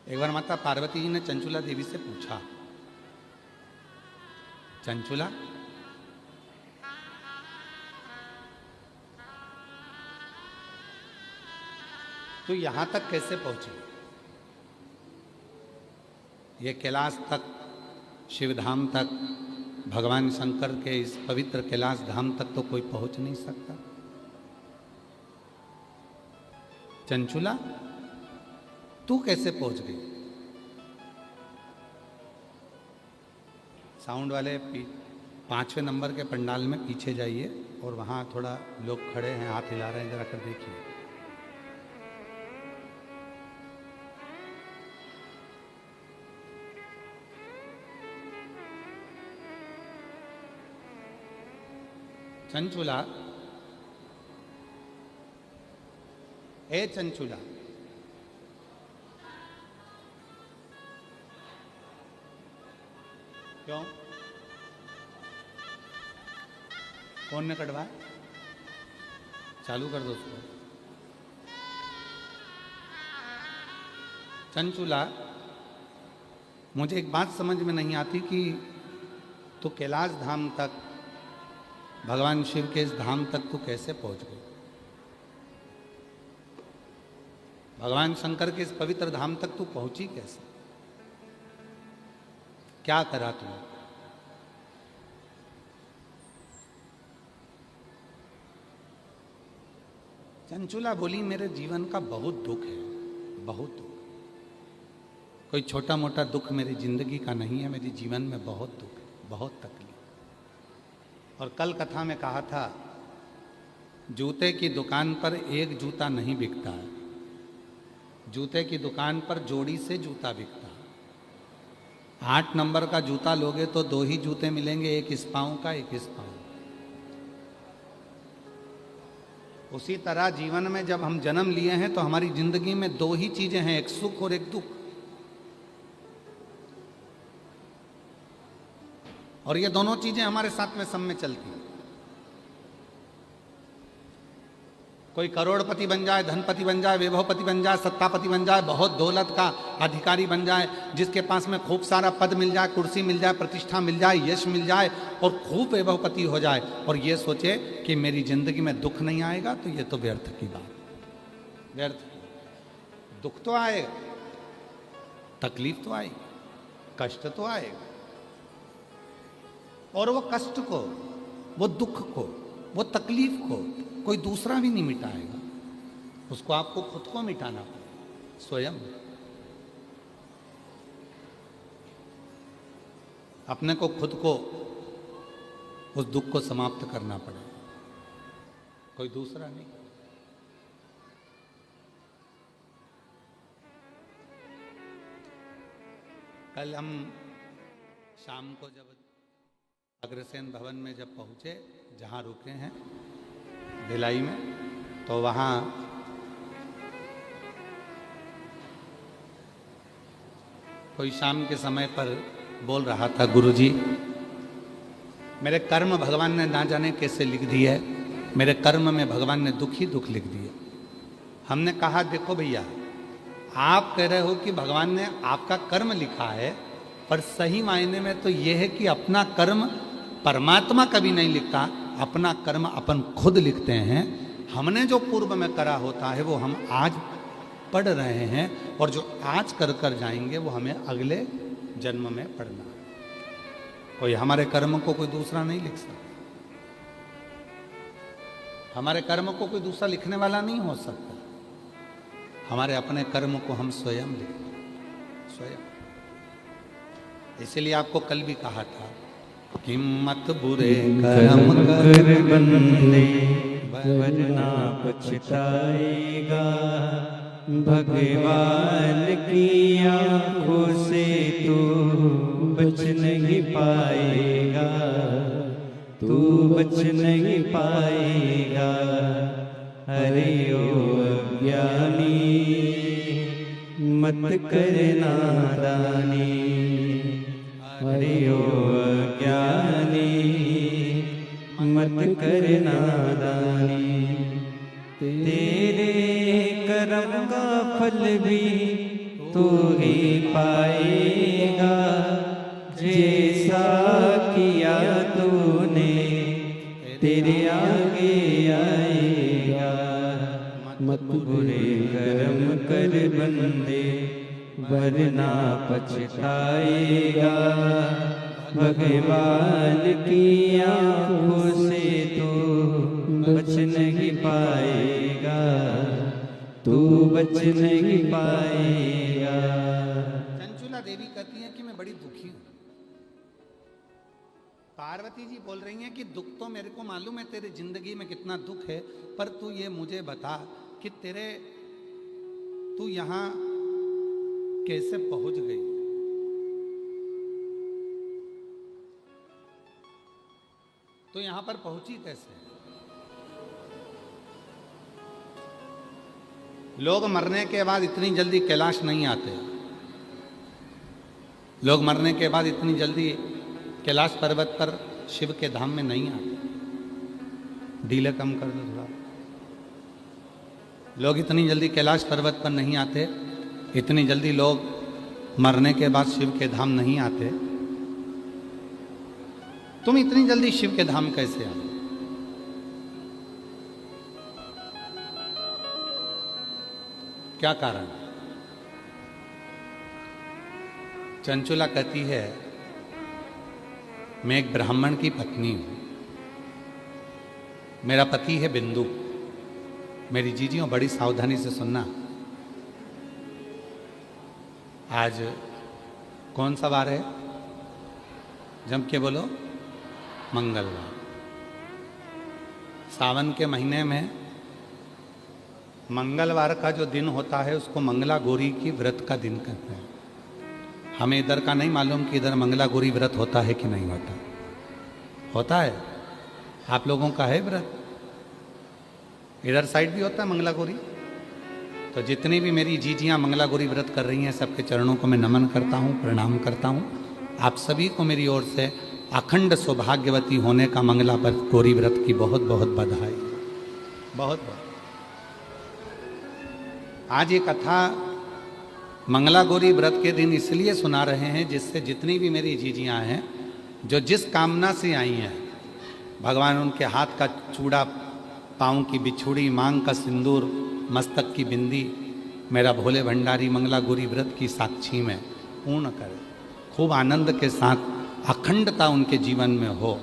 एक बार माता पार्वती जी ने चंचुला देवी से पूछा, चंचुला तो यहां तक कैसे पहुंची? ये कैलाश तक, शिवधाम तक, भगवान शंकर के इस पवित्र कैलाश धाम तक तो कोई पहुंच नहीं सकता। चंचुला तू कैसे पहुंच गई? साउंड वाले 5वें नंबर के पंडाल में पीछे जाइए और वहां थोड़ा लोग खड़े हैं, हाथ हिला रहे हैं, जरा कर देखिए। चंचुला, ए चंचुला, क्यों? कौन ने कटवाया? चालू कर दो उसको। चंचुला, मुझे एक बात समझ में नहीं आती कि तू कैलाश धाम तक, भगवान शिव के इस धाम तक तू कैसे पहुंच गई? भगवान शंकर के इस पवित्र धाम तक तू पहुंची कैसे? क्या करा तूने? चंचुला बोली, मेरे जीवन का बहुत दुख है, बहुत दुख। कोई छोटा मोटा दुख मेरी जिंदगी का नहीं है, मेरे जीवन में बहुत दुख है, बहुत तकलीफ। और कल कथा में कहा था, जूते की दुकान पर एक जूता नहीं बिकता है, जूते की दुकान पर जोड़ी से जूता बिकता है। 8 नंबर का जूता लोगे तो 2 ही जूते मिलेंगे, एक इस पांव का, एक इस पांव। उसी तरह जीवन में जब हम जन्म लिए हैं तो हमारी जिंदगी में 2 ही चीजें हैं, एक सुख और एक दुख। और ये दोनों चीजें हमारे साथ में सब में चलती हैं। कोई करोड़पति बन जाए, धनपति बन जाए, वैभवपति बन जाए, सत्तापति बन जाए, बहुत दौलत का अधिकारी बन जाए, जिसके पास में खूब सारा पद मिल जाए, कुर्सी मिल जाए, प्रतिष्ठा मिल जाए, यश मिल जाए और खूब वैभवपति हो जाए और ये सोचे कि मेरी जिंदगी में दुख नहीं आएगा, तो ये तो व्यर्थ की बात, व्यर्थ। दुख तो आएगा, तकलीफ तो आएगी, कष्ट तो आएगा, और वो कष्ट को, वो दुख को, वो तकलीफ को कोई दूसरा भी नहीं मिटाएगा, उसको आपको खुद को मिटाना पड़ेगा, स्वयं। अपने को, खुद को उस दुख को समाप्त करना पड़ेगा, कोई दूसरा नहीं। कल हम शाम को जब अग्रसेन भवन में जब पहुंचे, जहां रुके हैं भिलाई में, तो वहां कोई शाम के समय पर बोल रहा था, गुरुजी मेरे कर्म भगवान ने ना जाने कैसे लिख दिए, मेरे कर्म में भगवान ने दुख ही दुख लिख दिए। हमने कहा, देखो भैया, आप कह रहे हो कि भगवान ने आपका कर्म लिखा है, पर सही मायने में तो यह है कि अपना कर्म परमात्मा कभी नहीं लिखता, अपना कर्म अपन खुद लिखते हैं। हमने जो पूर्व में करा होता है वो हम आज पढ़ रहे हैं, और जो आज कर कर जाएंगे वो हमें अगले जन्म में पढ़ना है। कोई हमारे कर्म को कोई दूसरा नहीं लिख सकता, हमारे कर्म को कोई दूसरा लिखने वाला नहीं हो सकता। हमारे अपने कर्म को हम स्वयं लिखते हैं, स्वयं। इसीलिए आपको कल भी कहा था, हिम्मत बुरे कर्म कर बंदे वरना पछताएगा, भगवान की आंखों से तू बच नहीं पाएगा, तू बच नहीं पाएगा। अरे ओ अज्ञानी मत कर नादानी, अरे ओ अज्ञानी मत कर नादानी। तेरे कर्म का फल भी तू ही पाएगा, जैसा किया तूने तेरे आगे आएगा। मत बुरे कर्म कर बंदे, वरना पछताएगा। भगवान की आँखों से तो बच नहीं पाएगा, तू बच नहीं पाएगा। चंचुला देवी कहती है कि मैं बड़ी दुखी हूं। पार्वती जी बोल रही हैं कि दुख तो मेरे को मालूम है, तेरे जिंदगी में कितना दुख है, पर तू ये मुझे बता कि तू यहां कैसे पहुंच गई। तो यहां पर पहुंची कैसे? लोग मरने के बाद इतनी जल्दी कैलाश नहीं आते। लोग मरने के बाद इतनी जल्दी कैलाश पर्वत पर शिव के धाम में नहीं आते। डीले कम कर दो थोड़ा। लोग इतनी जल्दी कैलाश पर्वत पर नहीं आते, इतनी जल्दी लोग मरने के बाद शिव के धाम नहीं आते। तुम इतनी जल्दी शिव के धाम कैसे आए? क्या कारण? चंचुला कहती है, मैं एक ब्राह्मण की पत्नी हूं। मेरा पति है बिंदु। मेरी जीजियों बड़ी सावधानी से सुनना। आज कौन सा वार है? जम के बोलो। मंगलवार। सावन के महीने में मंगलवार का जो दिन होता है उसको मंगला गौरी की व्रत का दिन कहते हैं। हमें इधर का नहीं मालूम कि इधर मंगला गौरी व्रत होता है कि नहीं होता। होता है? आप लोगों का है व्रत? इधर साइड भी होता है मंगला गौरी? तो जितनी भी मेरी जीजियां मंगला गौरी व्रत कर रही हैं, सबके चरणों को मैं नमन करता हूं, प्रणाम करता हूं। आप सभी को मेरी ओर से अखंड सौभाग्यवती होने का मंगला पर गौरी व्रत की बहुत बहुत बधाई। बहुत बहुत। आज ये कथा मंगला गौरी व्रत के दिन इसलिए सुना रहे हैं जिससे जितनी भी मेरी जीजियां हैं, जो जिस कामना से आई हैं, भगवान उनके हाथ का चूड़ा, पाँव की बिछुड़ी, मांग का सिंदूर, मस्तक की बिंदी मेरा भोले भंडारी मंगला गौरी व्रत की साक्षी में पूर्ण करे। खूब आनंद के साथ अखंडता उनके जीवन में हो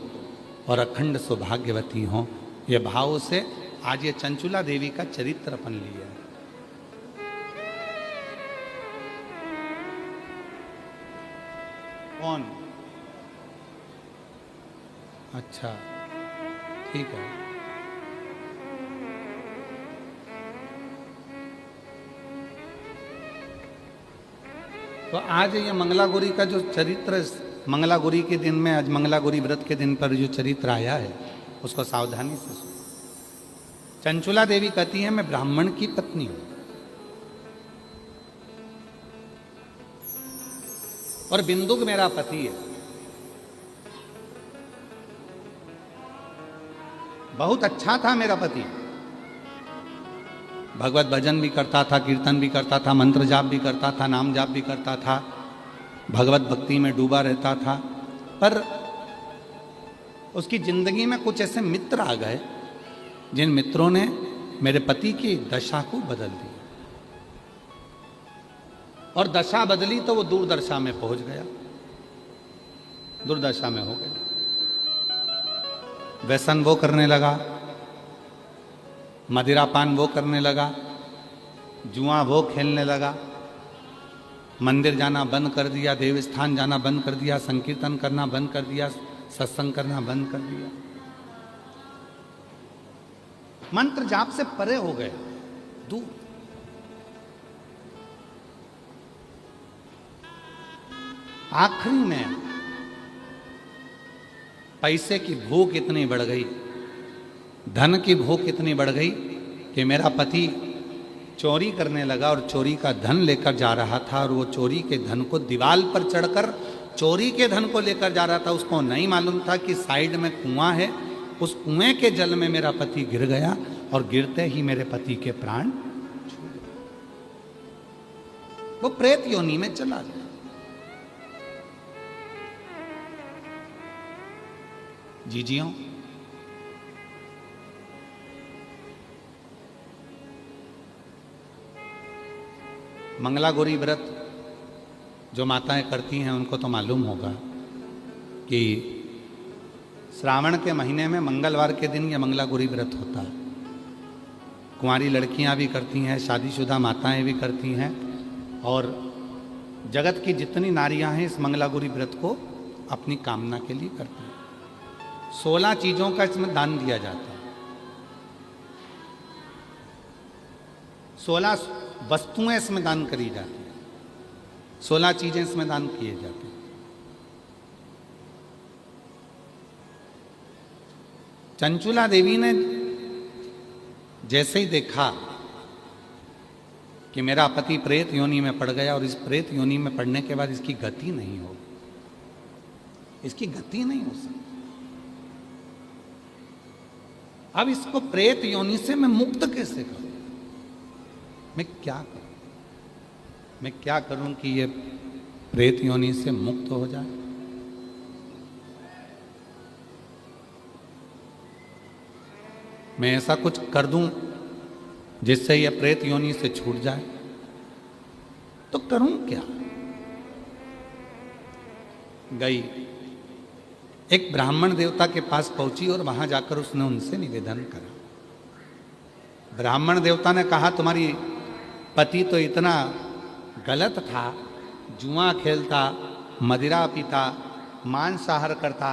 और अखंड सौभाग्यवती हो, ये भाव से आज ये चंचुला देवी का चरित्र अपन लिया है। कौन? अच्छा, ठीक है। तो आज ये मंगला गौरी का जो चरित्र, मंगला गौरी के दिन में, आज मंगला गौरी व्रत के दिन पर जो चरित्र आया है उसको सावधानी से सुनो। चंचुला देवी कहती है, मैं ब्राह्मण की पत्नी हूं और बिंदुक मेरा पति है। बहुत अच्छा था मेरा पति। भगवत भजन भी करता था, कीर्तन भी करता था, मंत्र जाप भी करता था, नाम जाप भी करता था, भगवत भक्ति में डूबा रहता था। पर उसकी जिंदगी में कुछ ऐसे मित्र आ गए जिन मित्रों ने मेरे पति की दशा को बदल दिया। और दशा बदली तो वो दुर्दशा में पहुंच गया, दुर्दशा में हो गया। व्यसन वो करने लगा, मदिरापान वो करने लगा, जुआ वो खेलने लगा, मंदिर जाना बंद कर दिया, देवस्थान जाना बंद कर दिया, संकीर्तन करना बंद कर दिया, सत्संग करना बंद कर दिया। मंत्र जाप से परे हो गए, दूर। आखिरी में पैसे की भूख इतनी बढ़ गई, धन की भूख इतनी बढ़ गई कि मेरा पति चोरी करने लगा और चोरी का धन लेकर जा रहा था। और वो चोरी के धन को दीवार पर चढ़कर चोरी के धन को लेकर जा रहा था। उसको नहीं मालूम था कि साइड में कुआं है, उस कुएं के जल में मेरा पति गिर गया और गिरते ही मेरे पति के प्राण छूट गए। वो प्रेत योनि में चला गया। जीजियों, मंगला गौरी व्रत जो माताएं करती हैं उनको तो मालूम होगा कि श्रावण के महीने में मंगलवार के दिन यह मंगला गौरी व्रत होता है। कुंवारी लड़कियां भी करती हैं, शादीशुदा माताएं भी करती हैं, और जगत की जितनी नारियां हैं इस मंगला गौरी व्रत को अपनी कामना के लिए करती हैं। 16 चीजों का इसमें दान दिया जाता है। 16 वस्तुएं इसमें दान करी जाती हैं, 16 चीजें इसमें दान किए जाते हैं। चंचुला देवी ने जैसे ही देखा कि मेरा पति प्रेत योनि में पड़ गया और इस प्रेत योनि में पड़ने के बाद इसकी गति नहीं होगी, इसकी गति नहीं हो सकती, अब इसको प्रेत योनि से मैं मुक्त कैसे करूं? मैं क्या करूं? मैं क्या करूं कि ये प्रेत योनि से मुक्त हो जाए? मैं ऐसा कुछ कर दूं जिससे यह प्रेत योनि से छूट जाए, तो करूं क्या? गई, एक ब्राह्मण देवता के पास पहुंची और वहां जाकर उसने उनसे निवेदन करा। ब्राह्मण देवता ने कहा, तुम्हारी पति तो इतना गलत था, जुआ खेलता, मदिरा पीता, मांसाहार करता,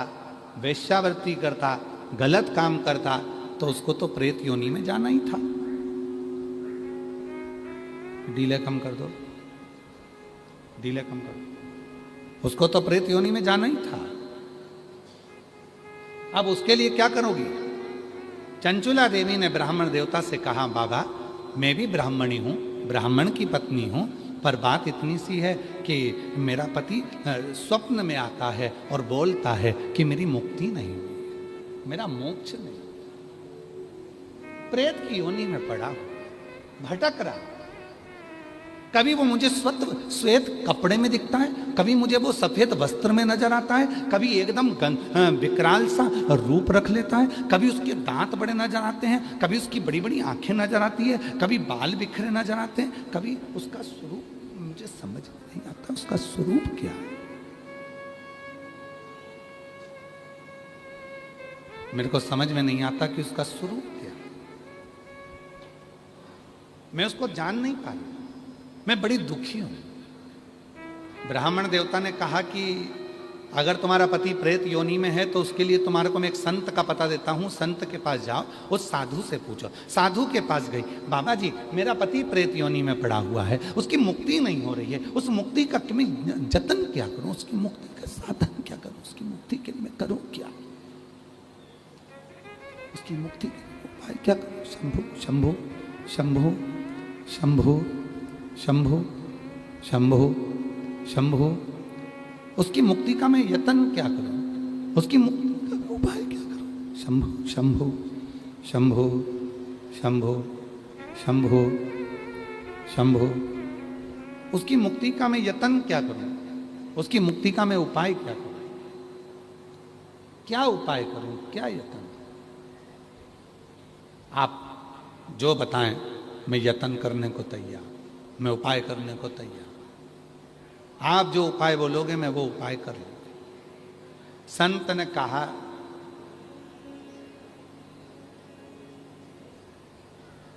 वेश्यावृत्ति करता, गलत काम करता, तो उसको तो प्रेत योनि में जाना ही था। डीले कम कर दो, डीले कम कर दो। उसको तो प्रेत योनि में जाना ही था। अब उसके लिए क्या करोगी? चंचुला देवी ने ब्राह्मण देवता से कहा, बाबा मैं भी ब्राह्मणी हूं, ब्राह्मण की पत्नी हूं, पर बात इतनी सी है कि मेरा पति स्वप्न में आता है और बोलता है कि मेरी मुक्ति नहीं हुई, मेरा मोक्ष नहीं, प्रेत की योनि में पड़ा, भटक रहा। कभी वो मुझे श्वेत कपड़े में दिखता है, कभी मुझे वो सफेद वस्त्र में नजर आता है, कभी एकदम विकराल सा रूप रख लेता है, कभी उसके दांत बड़े नजर आते हैं, कभी उसकी बड़ी बड़ी आंखें नजर आती है, कभी बाल बिखरे नजर आते हैं, कभी उसका स्वरूप मुझे समझ नहीं आता, उसका स्वरूप क्या है? मेरे को समझ में नहीं आता कि उसका स्वरूप क्या है। मैं उसको जान नहीं पा रही, मैं बड़ी दुखी हूं। ब्राह्मण देवता ने कहा कि अगर तुम्हारा पति प्रेत योनि में है तो उसके लिए तुम्हारे को मैं एक संत का पता देता हूं, संत के पास जाओ, उस साधु से पूछो। साधु के पास गई, बाबा जी मेरा पति प्रेत योनि में पड़ा हुआ है, उसकी मुक्ति नहीं हो रही है, उस मुक्ति का मैं जतन क्या करूं, उसकी मुक्ति का साधन क्या करूं, उसकी मुक्ति के लिए मैं करूं क्या, उसकी मुक्ति के उपाय क्या करूं? शंभु शंभु शंभु शंभु शंभु शंभु शंभु, उसकी मुक्ति का मैं यत्न क्या करूं, उसकी मुक्ति का उपाय क्या करूं? शंभु शंभु शंभु शंभु शंभु शंभु, उसकी मुक्ति का मैं यत्न क्या करूं, उसकी मुक्ति का मैं उपाय क्या करूं? क्या उपाय करूं, क्या यत्न? आप जो बताएं मैं यत्न करने को तैयार, मैं उपाय करने को तैयार। आप जो उपाय बोलोगे मैं वो उपाय कर लूंगा। संत ने कहा,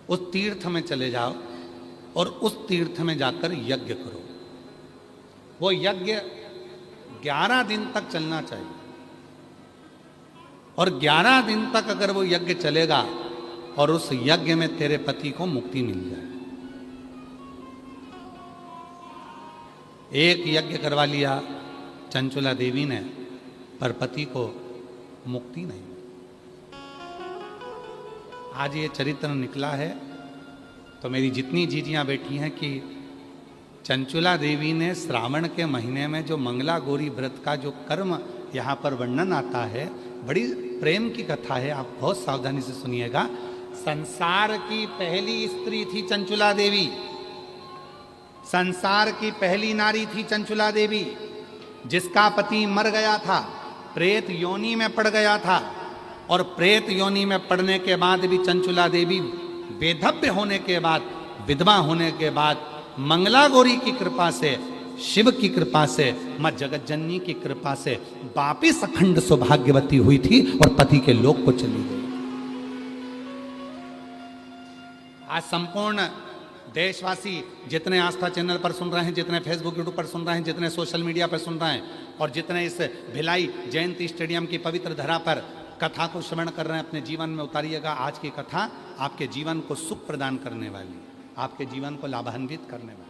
उस तीर्थ में चले जाओ और उस तीर्थ में जाकर यज्ञ करो। वो यज्ञ 11 दिन तक चलना चाहिए, और 11 दिन तक अगर वो यज्ञ चलेगा और उस यज्ञ में तेरे पति को मुक्ति मिल जाए। एक यज्ञ करवा लिया चंचुला देवी ने, पर पति को मुक्ति नहीं। आज ये चरित्र निकला है तो मेरी जितनी जीजियां बैठी हैं कि चंचुला देवी ने श्रावण के महीने में जो मंगला गौरी व्रत का जो कर्म यहाँ पर वर्णन आता है, बड़ी प्रेम की कथा है, आप बहुत सावधानी से सुनिएगा। संसार की पहली स्त्री थी चंचुला देवी, संसार की पहली नारी थी चंचुला देवी, जिसका पति मर गया था, प्रेत योनि में पड़ गया था। और प्रेत योनि में पड़ने के बाद भी चंचुला देवी वेधव्य होने के बाद, विधवा होने के बाद, मंगला गौरी की कृपा से, शिव की कृपा से, मां जगत जननी की कृपा से वापिस अखंड सौभाग्यवती हुई थी और पति के लोक को चली गई। आज संपूर्ण देशवासी जितने आस्था चैनल पर सुन रहे हैं, जितने फेसबुक यूट्यूब पर सुन रहे हैं, जितने सोशल मीडिया पर सुन रहे हैं, और जितने इस भिलाई जयंती स्टेडियम की पवित्र धरा पर कथा को श्रवण कर रहे हैं, अपने जीवन में उतारिएगा। आज की कथा आपके जीवन को सुख प्रदान करने वाली, आपके जीवन को लाभान्वित करने वाली।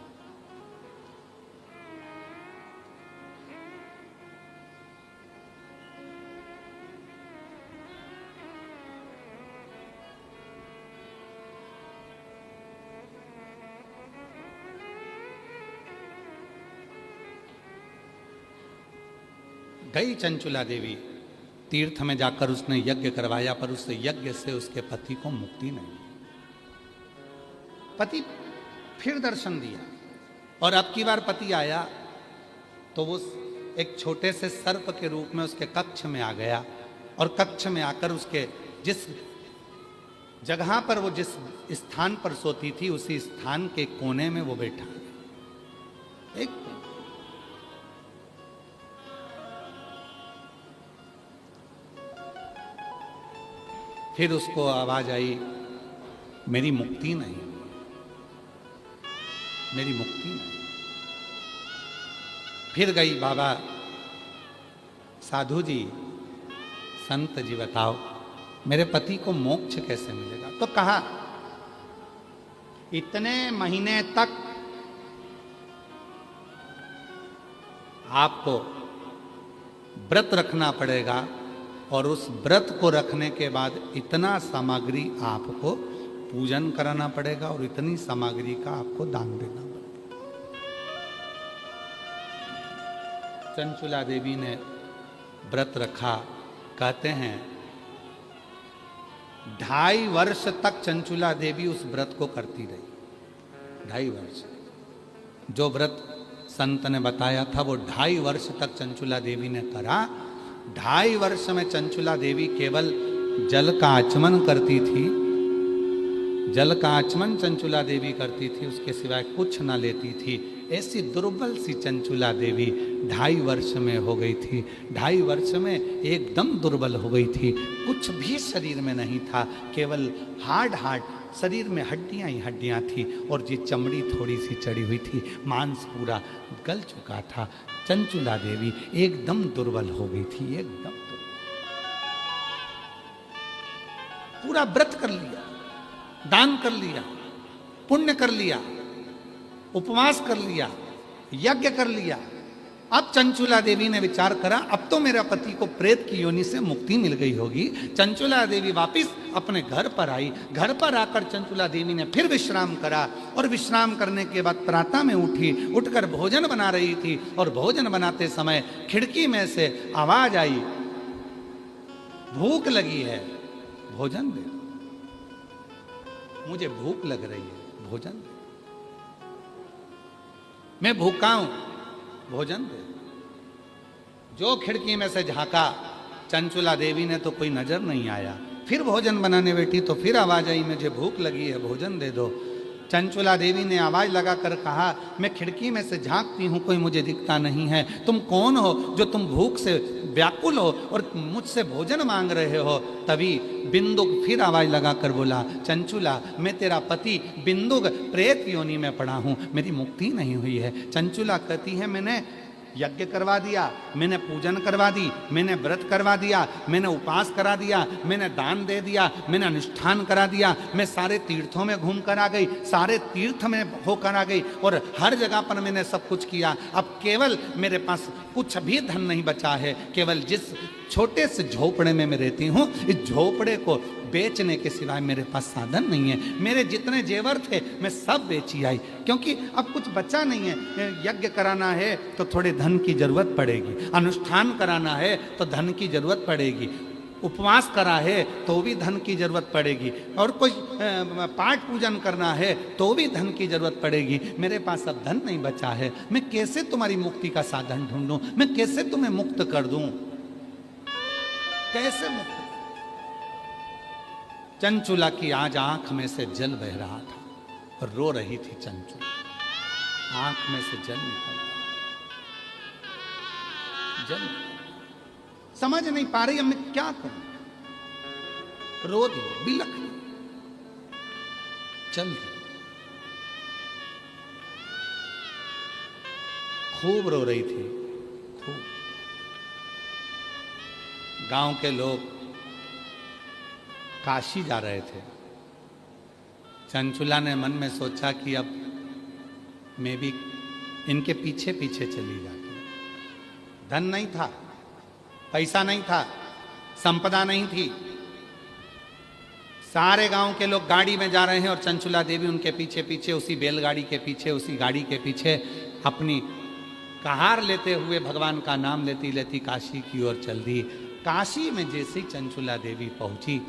गई चंचुला देवी तीर्थ में जाकर उसने यज्ञ करवाया, पर उस यज्ञ से उसके पति को मुक्ति नहीं। पति फिर दर्शन दिया और अब की बार पति आया तो वो एक छोटे से सर्प के रूप में उसके कक्ष में आ गया, और कक्ष में आकर उसके जिस जगह पर वो जिस स्थान पर सोती थी, उसी स्थान के कोने में वो बैठा। एक फिर उसको आवाज आई, मेरी मुक्ति नहीं, मेरी मुक्ति नहीं। फिर गई, बाबा साधु जी, संत जी बताओ मेरे पति को मोक्ष कैसे मिलेगा? तो कहा इतने महीने तक आपको व्रत रखना पड़ेगा, और उस व्रत को रखने के बाद इतना सामग्री आपको पूजन कराना पड़ेगा, और इतनी सामग्री का आपको दान देना पड़ेगा। चंचुला देवी ने व्रत रखा। कहते हैं 2.5 वर्ष तक चंचुला देवी उस व्रत को करती रही। 2.5 वर्ष जो व्रत संत ने बताया था, वो 2.5 वर्ष तक चंचुला देवी ने करा। 2.5 वर्ष में चंचुला देवी केवल जल का आचमन करती थी, जल का आचमन चंचुला देवी करती थी, उसके सिवाय कुछ ना लेती थी। ऐसी दुर्बल सी चंचुला देवी 2.5 वर्ष में हो गई थी। 2.5 वर्ष में एकदम दुर्बल हो गई थी, कुछ भी शरीर में नहीं था, केवल हार्ड शरीर में हड्डियां ही हड्डियां थी, और जी चमड़ी थोड़ी सी चढ़ी हुई थी, मांस पूरा गल चुका था। चंचुला देवी एकदम दुर्बल हो गई थी, एकदम पूरा व्रत कर लिया, दान कर लिया, पुण्य कर लिया, उपवास कर लिया, यज्ञ कर लिया। अब चंचुला देवी ने विचार करा, अब तो मेरा पति को प्रेत की योनि से मुक्ति मिल गई होगी। चंचुला देवी वापिस अपने घर पर आई। घर पर आकर चंचुला देवी ने फिर विश्राम करा, और विश्राम करने के बाद प्रातः में उठी, उठकर भोजन बना रही थी, और भोजन बनाते समय खिड़की में से आवाज आई, भूख लगी है, भोजन दे, मुझे भूख लग रही है, भोजन दे, मैं भूखा हूं, भोजन दे। जो खिड़की में से झांका, चंचुला देवी ने तो कोई नजर नहीं आया। फिर भोजन बनाने बैठी तो फिर आवाज आई, मुझे भूख लगी है, भोजन दे दो। चंचुला देवी ने आवाज लगाकर कहा, मैं खिड़की में से झांकती हूं, कोई मुझे दिखता नहीं है। तुम कौन हो जो तुम भूख से व्याकुल हो और मुझसे भोजन मांग रहे हो? तभी बिंदुक फिर आवाज लगाकर बोला, चंचुला मैं तेरा पति बिंदुक प्रेत योनि में पड़ा हूं, मेरी मुक्ति नहीं हुई है। चंचुला कहती है, मैंने यज्ञ करवा दिया, मैंने पूजन करवा दी, मैंने व्रत करवा दिया, मैंने उपास करा दिया, मैंने दान दे दिया, मैंने अनुष्ठान करा दिया, मैं सारे तीर्थों में घूम कर आ गई, सारे तीर्थ में होकर आ गई, और हर जगह पर मैंने सब कुछ किया। अब केवल मेरे पास कुछ भी धन नहीं बचा है, केवल जिस छोटे से झोपड़े में मैं रहती हूँ, इस झोपड़े को बेचने के सिवाय मेरे पास साधन नहीं है। मेरे जितने जेवर थे मैं सब बेची आई, क्योंकि अब कुछ बचा नहीं है। यज्ञ कराना है तो थोड़े धन की जरूरत पड़ेगी, अनुष्ठान कराना है तो धन की जरूरत पड़ेगी, उपवास करा है तो भी धन की जरूरत पड़ेगी, और कोई पाठ पूजन करना है तो भी धन की जरूरत पड़ेगी। मेरे पास अब धन नहीं बचा है, मैं कैसे तुम्हारी मुक्ति का साधन ढूंढूं, मैं कैसे तुम्हें मुक्त कर दूं, कैसे मुक्त। चंचुला की आज आंख में से जल बह रहा था और रो रही थी चंचुला, आंख में से जल निकल रहा, जल समझ नहीं पा रही अब मैं क्या करूं, रो दी, बिलख दी, चल दी, खूब रो रही थी, खूब। गांव के लोग काशी जा रहे थे। चंचुला ने मन में सोचा कि अब मैं भी इनके पीछे पीछे चली जाती। धन नहीं था, पैसा नहीं था, संपदा नहीं थी, सारे गांव के लोग गाड़ी में जा रहे हैं और चंचुला देवी उनके पीछे पीछे, उसी बैलगाड़ी के पीछे, उसी गाड़ी के पीछे अपनी कहार लेते हुए भगवान का नाम लेती लेती काशी की ओर चल दी। काशी में जैसे चंचुला देवी पहुंची,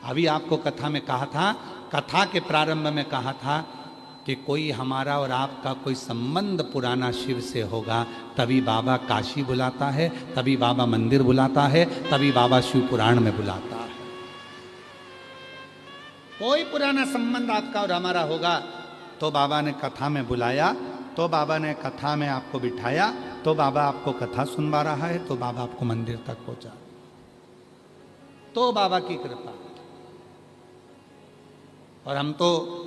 अभी आपको कथा में कहा था, कथा के प्रारंभ में कहा था कि कोई हमारा और आपका कोई संबंध पुराना शिव से होगा, तभी बाबा काशी बुलाता है, तभी बाबा मंदिर बुलाता है, तभी बाबा शिव पुराण में बुलाता है। कोई पुराना संबंध आपका और हमारा होगा तो बाबा ने कथा में बुलाया, तो बाबा ने कथा में आपको बिठाया, तो बाबा आपको कथा सुनवा रहा है, तो बाबा आपको मंदिर तक पहुंचा, तो बाबा की कृपा। और हम तो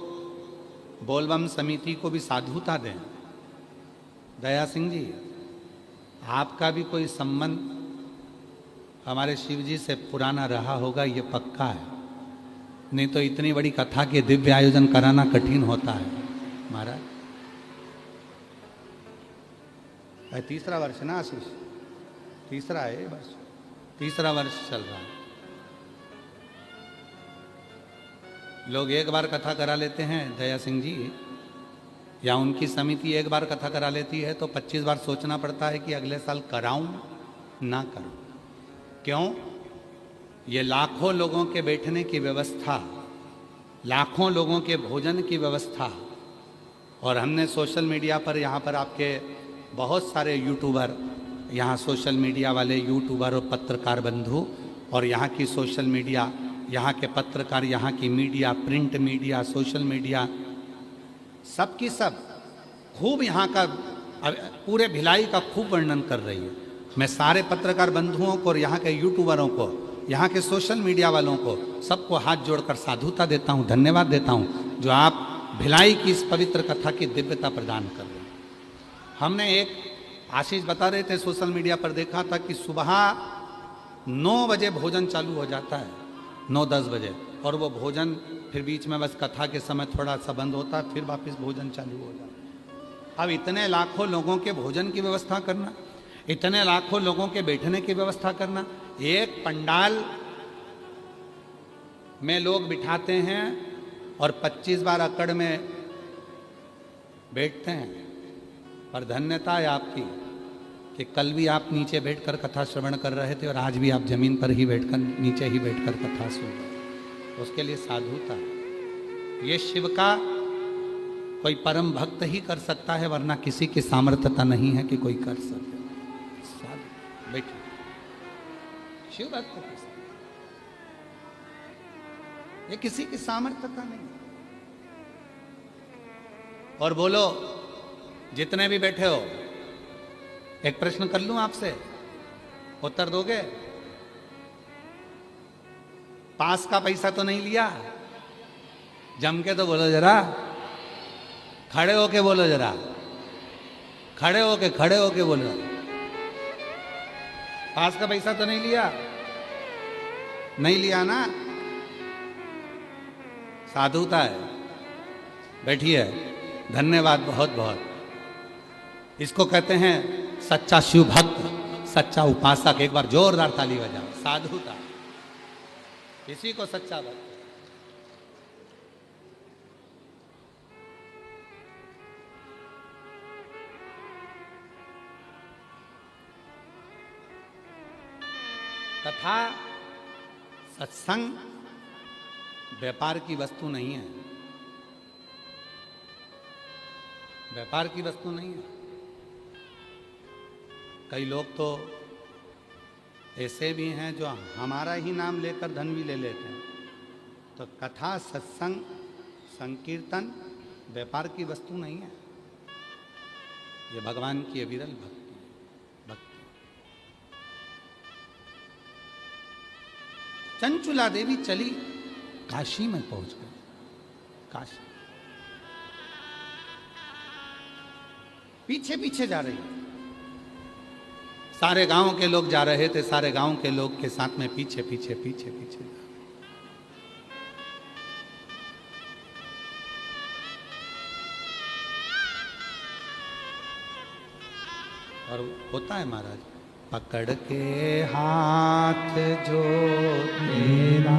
बोलबम समिति को भी साधुता दें। दया सिंह जी, आपका भी कोई संबंध हमारे शिव जी से पुराना रहा होगा, ये पक्का है, नहीं तो इतनी बड़ी कथा के दिव्य आयोजन कराना कठिन होता है महाराज। तीसरा वर्ष ना आशीष, तीसरा है वर्ष, तीसरा वर्ष चल रहा है। लोग एक बार कथा करा लेते हैं दया सिंह जी, या उनकी समिति एक बार कथा करा लेती है तो 25 बार सोचना पड़ता है कि अगले साल कराऊं ना करूं। क्यों? ये लाखों लोगों के बैठने की व्यवस्था, लाखों लोगों के भोजन की व्यवस्था, और हमने सोशल मीडिया पर, यहाँ पर आपके बहुत सारे यूट्यूबर, यहाँ सोशल मीडिया वाले यूट्यूबर और पत्रकार बंधु, और यहाँ की सोशल मीडिया, यहाँ के पत्रकार, यहाँ की media, print media, social media, सब की सब खूब यहाँ का पूरे भिलाई का खूब वर्णन कर रही है। मैं सारे पत्रकार बंधुओं को और यहाँ के यूट्यूबरों को, यहाँ के सोशल मीडिया वालों को, सबको हाथ जोड़कर साधुता देता हूँ, धन्यवाद देता हूँ, जो आप भिलाई की इस पवित्र कथा की दिव्यता प्रदान कर रहे हैं। हमने एक आशीष बता रहे थे, सोशल मीडिया पर देखा था कि सुबह 9 बजे भोजन चालू हो जाता है, 9-10 बजे, और वो भोजन फिर बीच में बस कथा के समय थोड़ा सा बंद होता है, फिर वापस भोजन चालू हो जाता है। अब इतने लाखों लोगों के भोजन की व्यवस्था करना, इतने लाखों लोगों के बैठने की व्यवस्था करना, एक पंडाल में लोग बिठाते हैं और 25 बार अकड़ में बैठते हैं। पर धन्यता है आपकी कि कल भी आप नीचे बैठकर कथा श्रवण कर रहे थे और आज भी आप जमीन पर ही बैठकर, नीचे ही बैठकर कथा सुन रहे हैं। उसके लिए साधुता, ये शिव का कोई परम भक्त ही कर सकता है, वरना किसी की सामर्थ्यता नहीं है कि कोई कर सके। साधु बैठिए, शिव भक्त ये किसी की सामर्थ्यता नहीं। और बोलो, जितने भी बैठे हो, एक प्रश्न कर लूं आपसे, उत्तर दोगे? पास का पैसा तो नहीं लिया? जम के तो बोलो जरा, खड़े होके बोलो जरा, खड़े होके बोलो। पास का पैसा तो नहीं लिया? नहीं लिया ना? साधुता है। बैठिए, धन्यवाद बहुत बहुत। इसको कहते हैं सच्चा शिव भक्त, सच्चा उपासक। एक बार जोरदार ताली बजाओ। साधुता, इसी को सच्चा भक्त। कथा सत्संग व्यापार की वस्तु नहीं है, व्यापार की वस्तु नहीं है। कई लोग तो ऐसे भी हैं जो हमारा ही नाम लेकर धन भी ले लेते हैं। तो कथा, सत्संग, संकीर्तन व्यापार की वस्तु नहीं है, ये भगवान की अविरल भक्ति। चंचुला देवी चली, काशी में पहुंच गई। काशी पीछे पीछे जा रही है, सारे गांव के लोग जा रहे थे, सारे गांव के लोग के साथ में पीछे पीछे पीछे पीछे जा। और होता है महाराज, पकड़ के हाथ जो तेरा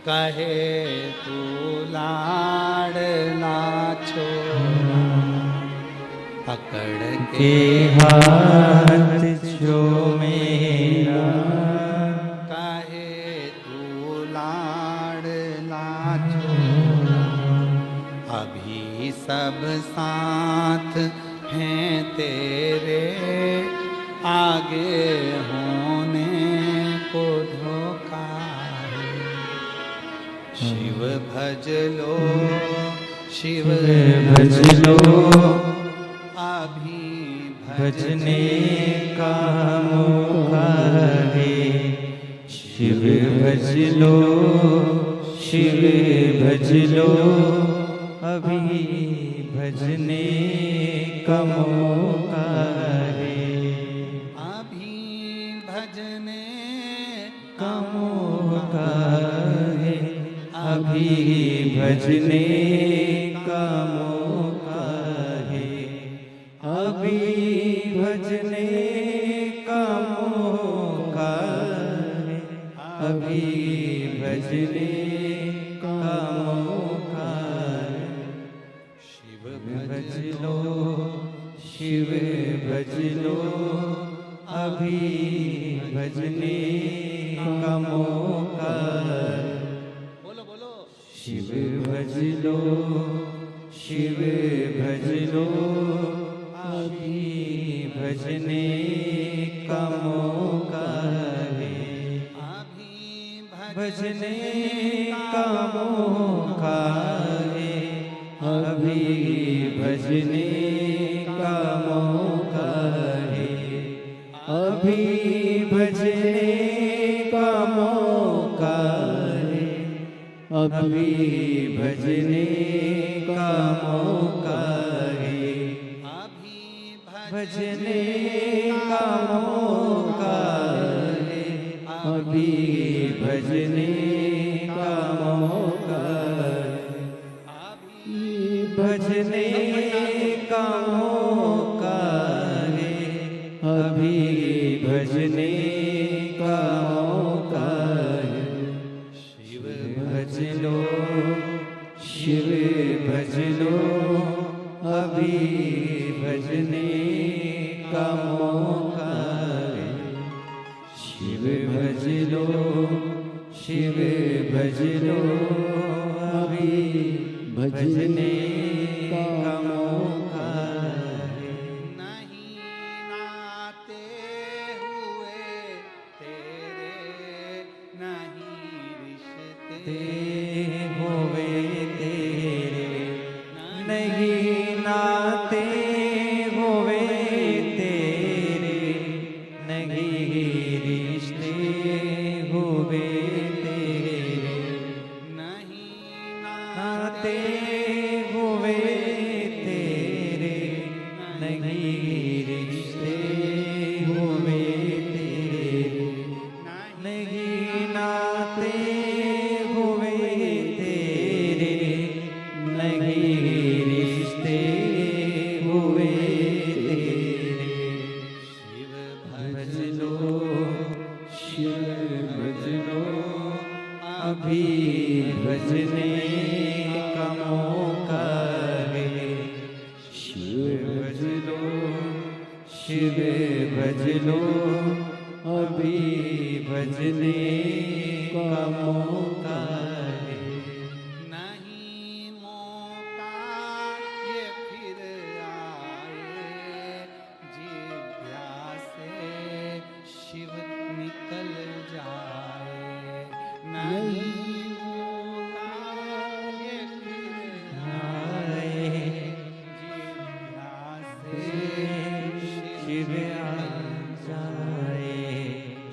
कहे तू लाडला छोरा, पकड़ के हाथ जो मेरा कहे तू लाडला छोरा, अभी सब साथ हैं तेरे, आगे होने को धोखा है। शिव भज लो, शिव भज लो, अभी भजने का मौका है। शिव भज लो, शिव भज लो, अभी भजने का मौका है। अभी भजने का मौका है, अभी भजने का मौका है, अभी भजने का मौका है, अभी भजने का मौका है। शिव भज लो, शिव भज लो, अभी भजने का मौका है। बोलो बोलो। शिव भज लो, शिव भज लो, अभी भजने का मौका है। अभी भजने का मौका है, अभी भजने का मौका है, अभी भजने का मौका है, अभी भजने का मौका है, अभी भजने का मौका है, अभी भजने का मौका है, भजने का मौका है, अभी भजने का मौका है। शिव भज लो, शिव भज लो, अभी भजने का मौका है। शिव भज लो, शिव भज लो, अभी भजने का मौका है। नहीं नाते हुए तेरे, नहीं रिश्ते ते होवे तेरे, नहीं नाते होवे तेरे, नहीं रिश्ते होवे तेरे, नहीं नाते हुए तेरे, नहीं रिश्ते हुए तेरे, नहीं नाते हुए तेरे, नहीं रिश्ते हुए तेरे। शिव भज लो, शिव भज लो, अभी भजने का मौका है। शिव भज लो, शिव भज लो, अभी भजने मौका है। नहीं मौका ये फिर आए, जिभ्या से शिव निकल जाए। नहीं मौका ये फिर आए, जिभ्या से शिव आ जाए।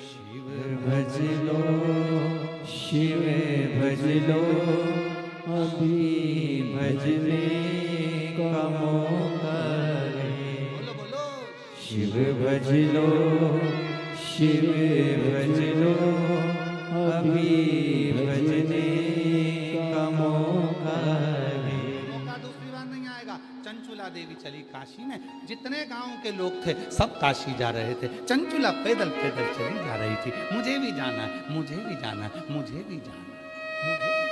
शिव भज लो, शिव भज लो, अभी भजने का मौका है। बोलो बोलो। शिव भज लो, शिव भज लो, अभी भजने का मौका है। मौका दूसरी बार नहीं आएगा। चंचुला देवी चली काशी में, जितने गांव के लोग थे सब काशी जा रहे थे। चंचुला पैदल पैदल चली जा रही थी। मुझे भी जाना है, मुझे भी जाना है, मुझे भी जाना है, मुझे भी।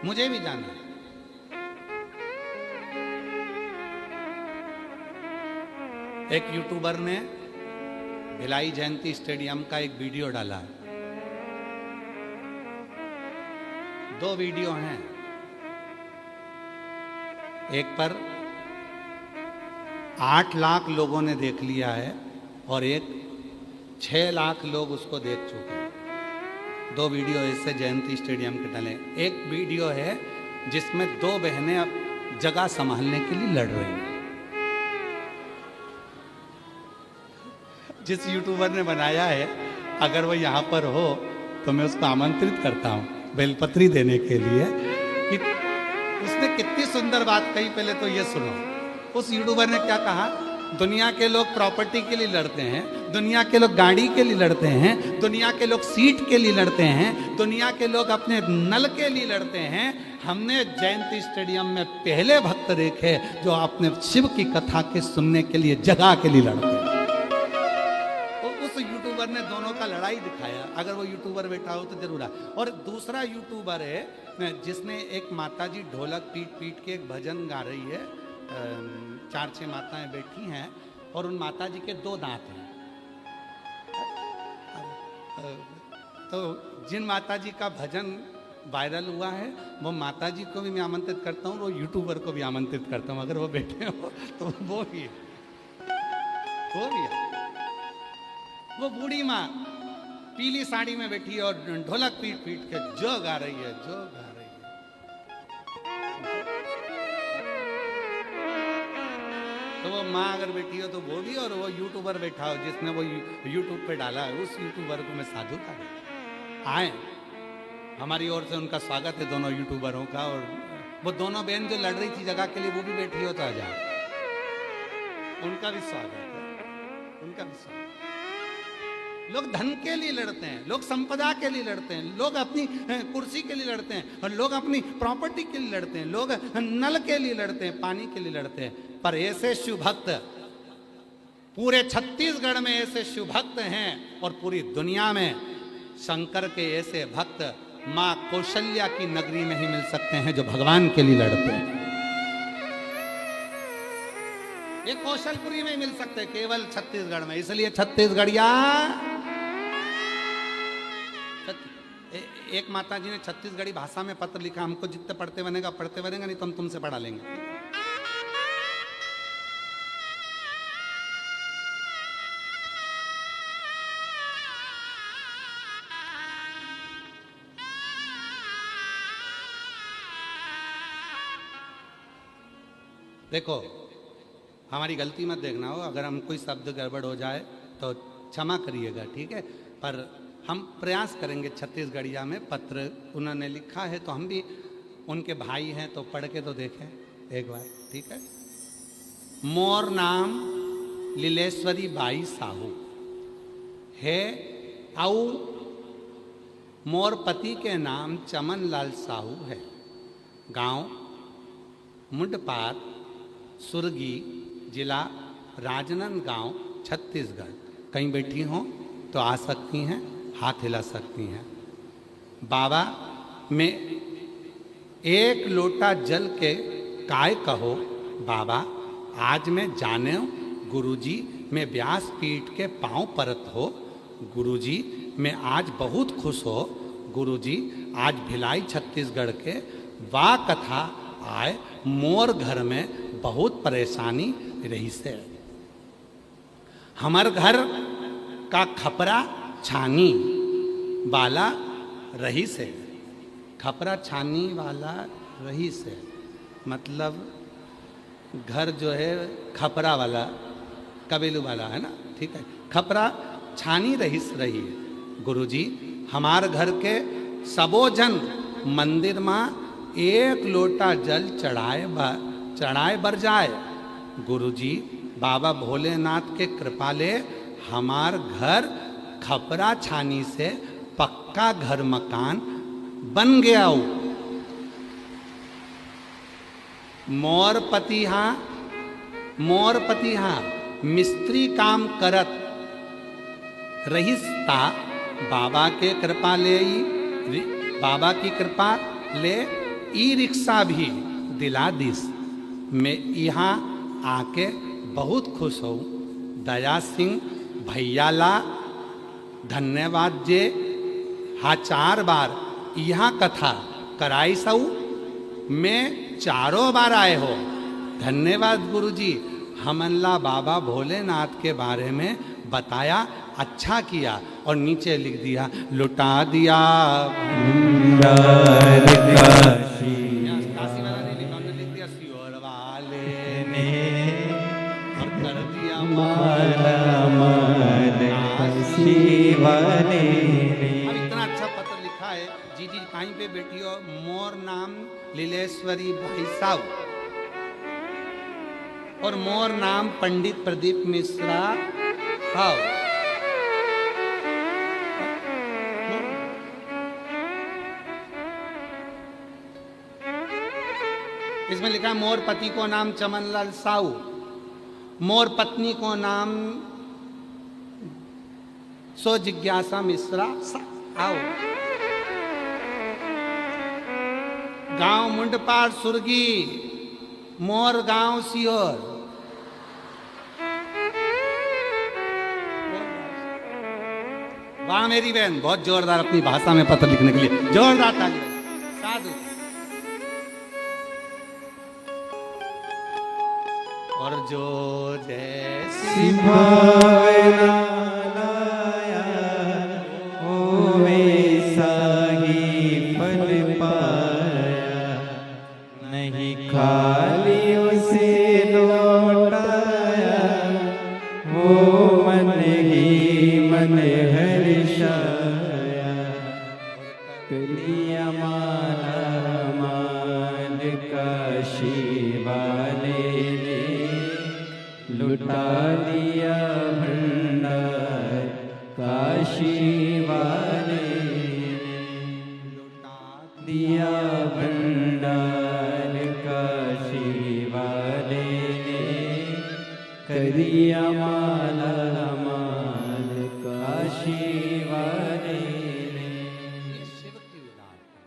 मुझे भी जाना है। एक यूट्यूबर ने भिलाई जयंती स्टेडियम का एक वीडियो डाला है। 2 वीडियो हैं। एक पर 8 लाख लोगों ने देख लिया है और एक 6 लाख लोग उसको देख चुके हैं। 2 वीडियो ऐसे जयंती स्टेडियम के डले। एक वीडियो है जिसमें 2 बहनें अब जगह संभालने के लिए लड़ रही हैं। जिस यूट्यूबर ने बनाया है, अगर वो यहाँ पर हो तो मैं उसको आमंत्रित करता हूँ बेलपत्री देने के लिए कि उसने कितनी सुंदर बात कही। पहले तो ये सुनो, उस यूट्यूबर ने क्या कहा। दुनिया के लोग प्रॉपर्टी के लिए लड़ते हैं, दुनिया के लोग गाड़ी के लिए लड़ते हैं, दुनिया के लोग सीट के लिए लड़ते हैं, दुनिया के लोग अपने नल के लिए लड़ते हैं। हमने जयंती स्टेडियम में पहले भक्त देखे जो अपने शिव की कथा के सुनने के लिए जगह के लिए लड़ते हैं। उस यूट्यूबर ने दोनों का लड़ाई दिखाया। अगर वो यूट्यूबर बैठा हो तो जरूर आ। और दूसरा यूट्यूबर है जिसने एक माताजी ढोलक पीट पीट के एक भजन गा रही है। 4-6 माताएं बैठी हैं और उन माताजी के 2 दांत हैं। तो जिन माताजी का भजन वायरल हुआ है वो माताजी को भी मैं आमंत्रित करता हूँ, वो यूट्यूबर को भी आमंत्रित करता हूँ। अगर वो बैठे हो तो वो भी है, वो भी है। वो बूढ़ी माँ पीली साड़ी में बैठी है और ढोलक पीट पीट के जो गा रही है, जो गा रही है। तो वो माँ अगर बैठी हो तो वो भी, और वो यूट्यूबर बैठा हो जिसने वो यूट्यूब पे डाला है, उस यूट्यूबर को मैं साधु का आए। हमारी ओर से उनका स्वागत है दोनों यूट्यूबरों का। और वो दोनों बहन जो लड़ रही थी जगह के लिए वो भी बैठी हो तो आ जाओ, उनका भी स्वागत है, उनका भी स्वागत। लोग धन के लिए लड़ते हैं, लोग संपदा के लिए लड़ते हैं, लोग अपनी कुर्सी के लिए लड़ते हैं, और लोग अपनी प्रॉपर्टी के लिए लड़ते हैं, लोग नल के लिए लड़ते हैं, पानी के लिए लड़ते हैं। पर ऐसे शिव भक्त पूरे छत्तीसगढ़ में ऐसे शिव भक्त हैं और पूरी दुनिया में शंकर के ऐसे भक्त माँ कौशल्या की नगरी में ही मिल सकते हैं जो भगवान के लिए लड़ते हैं। ये कौशलपुरी में मिल सकते हैं, केवल छत्तीसगढ़ में। इसलिए छत्तीसगढ़िया। एक माता जी ने छत्तीसगढ़ी भाषा में पत्र लिखा, हमको जितने पढ़ते बनेगा, नहीं तो हम तुमसे पढ़ा लेंगे। देखो, हमारी गलती मत देखना हो, अगर हम कोई शब्द गड़बड़ हो जाए तो क्षमा करिएगा, ठीक है। पर हम प्रयास करेंगे। छत्तीसगढ़िया में पत्र उन्होंने लिखा है तो हम भी उनके भाई हैं तो पढ़ के तो देखें एक बार, ठीक है। मोर नाम लीलेश्वरी बाई साहू है, आउ मोर पति के नाम चमन लाल साहू है। गांव मुंडपार, सुरगी, जिला राजनांदगांव, छत्तीसगढ़। कहीं बैठी हों तो आ सकती हैं, हाथ हिला सकती हैं। बाबा में 1 लोटा जल के काय कहो, बाबा आज मैं जाने गुरुजी मैं व्यासपीठ के पांव परत हो। गुरुजी मैं आज बहुत खुश हो। गुरुजी आज भिलाई छत्तीसगढ़ के वाह कथा आए मोर घर में बहुत परेशानी रही से। हमार घर का खपरा छानी वाला रही से। खपरा छानी वाला रही से मतलब घर जो है खपरा वाला कबीलू वाला है ना, ठीक है। खपरा छानी रहीस रही है। गुरुजी हमार घर के सबो जन मंदिर में एक लोटा जल चढ़ाए बर जाए। गुरुजी बाबा भोलेनाथ के कृपा ले हमार घर खपरा छानी से पक्का घर मकान बन गया हो। मोर पति हाँ मिस्त्री काम करत रहिस्ता। बाबा के कृपा ले बाबा की कृपा ले ई रिक्शा भी दिला दिस। मैं यहाँ आके बहुत खुश हूँ। दया सिंह भैया ला धन्यवाद जे हाँ 4 बार यहाँ कथा कराई सऊ। मैं 4 बार आए हो। धन्यवाद गुरुजी हमला बाबा भोलेनाथ के बारे में बताया, अच्छा किया। और नीचे लिख दिया लुटा दिया काशी वाला ने लिखा, उन्होंने लिख दिया सियोर वाले ने और कर दिया माला काशी वाले ने। अब इतना अच्छा पत्र लिखा है। जी कहीं पे बैठी हो। मोर नाम लीलेश्वरी भाई साहब और मोर नाम पंडित प्रदीप मिश्रा। हाँ इसमें लिखा है मोर पति को नाम चमनलाल साहू, मोर पत्नी को नाम सो जिज्ञासा मिश्रा। आओ गांव मुंडपार सुरगी, मोर गांव सियोर। वाह मेरी बहन, बहुत जोरदार अपनी भाषा में पत्र लिखने के लिए जोरदार ताली। साधु और जो जैसी भावना लाया ओ वैसा ही फल पाया। नहीं खाली उसे लौटाया वो मन ही मन हर्षाया। कलिया माला माल काशी वाले ने लुटा दिया भंडार काशी वाले ने। लुटा दिया भंडार काशी वाले ने। करिया माला माल काशी वाले ने। ये शिव की उदारता,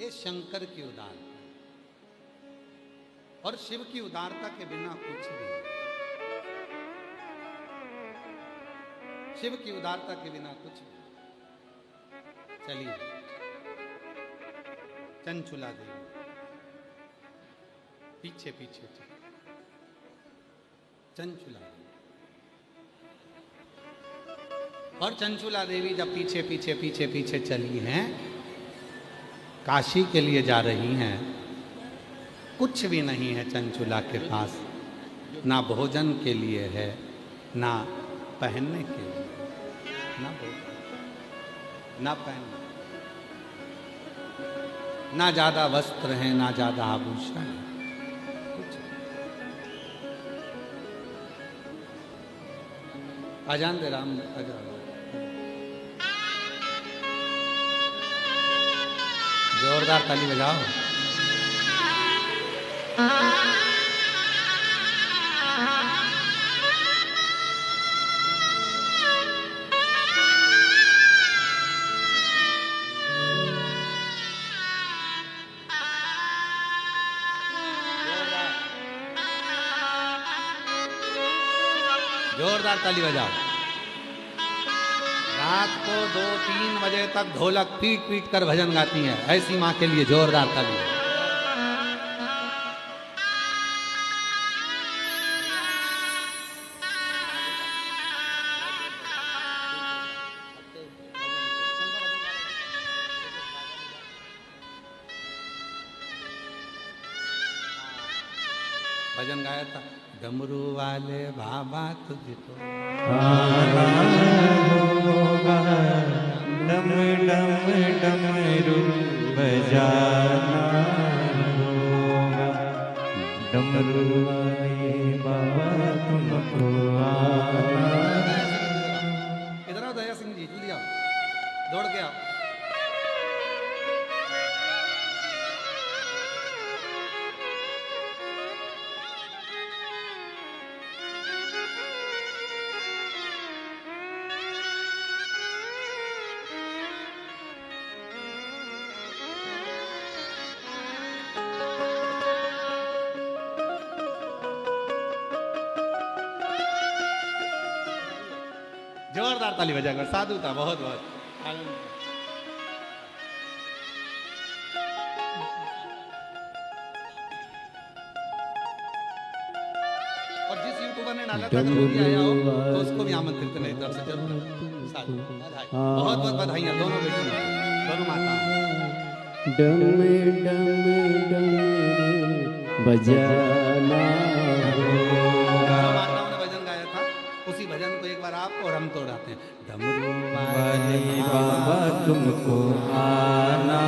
ये शंकर की उदारता और शिव की उदारता के बिना कुछ भी नहीं। शिव की उदारता के बिना कुछ नहीं। चलिए चंचुला देवी पीछे पीछे चंचुला देवी। और चंचुला देवी जब पीछे पीछे पीछे पीछे चली हैं, काशी के लिए जा रही हैं। कुछ भी नहीं है चंचुला के पास, ना भोजन के लिए है, ना पहनने के लिए, ना भोजन ना पहनने, ना ज्यादा वस्त्र हैं, ना ज्यादा आभूषण है, कुछ। अजान दे राम अजान जोरदार ताली बजाओ। जोरदार ताली बजाओ। रात को 2-3 बजे तक ढोलक पीट पीट कर भजन गाती हैं, ऐसी माँ के लिए जोरदार ताली। भजन गाया था, डमरू वाले बाबा तुझको आना होगा, डम डम डमरू बजाना होगा, डमरू वाले बाबा तुमको आना। इधर आओ दया सिंह जी, जल्दी आओ, दौड़ के आओ। जोरदार ताली बजाकर साधु था, बहुत बहुत आनंद। और जिस यूट्यूबर ने डाला था वो भी आया हो तो उसको भी आमंत्रित मेरी तरफ से जरूर। साधु बधाई, बहुत बहुत बधाइयाँ दोनों बेटियों, दोनों माताओं। डम डम डम बजाना होगा। माताओं ने भजन गाया था, उसी भजन को एक बार आप और हम तोड़ाते हैं। डमरू वाले बाबा तुमको आना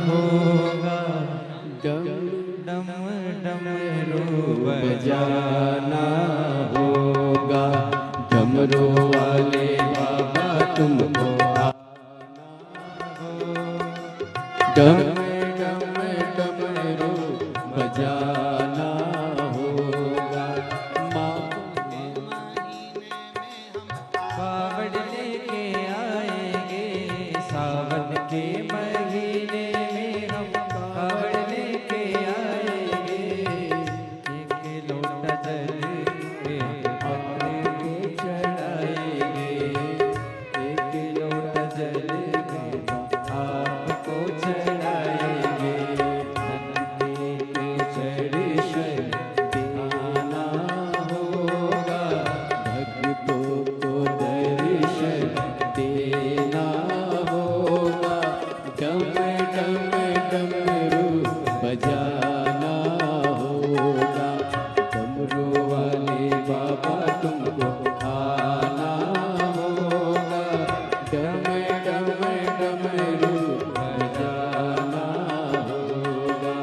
होगा, डम डम डमरू बजाना होगा, डमरू वाले बाबा तुमको आना होगा, डम डम डमरू बजाना होगा। माँ कावड़ लेके आएंगे, सावन के महीने में हम कावड़ लेके आएंगे, एक लोटा जल के अपने पे चढ़ाएंगे, एक लोटा जल में आपको चढ़ाएंगे, नंदी के चढ़े दिखाना होगा, भक्तों को दर्शन देना होगा, डम डम डमरू बजाना होगा, डमरू वाले बाबा तुमको आना होगा, डम डम डमरू बजाना होगा।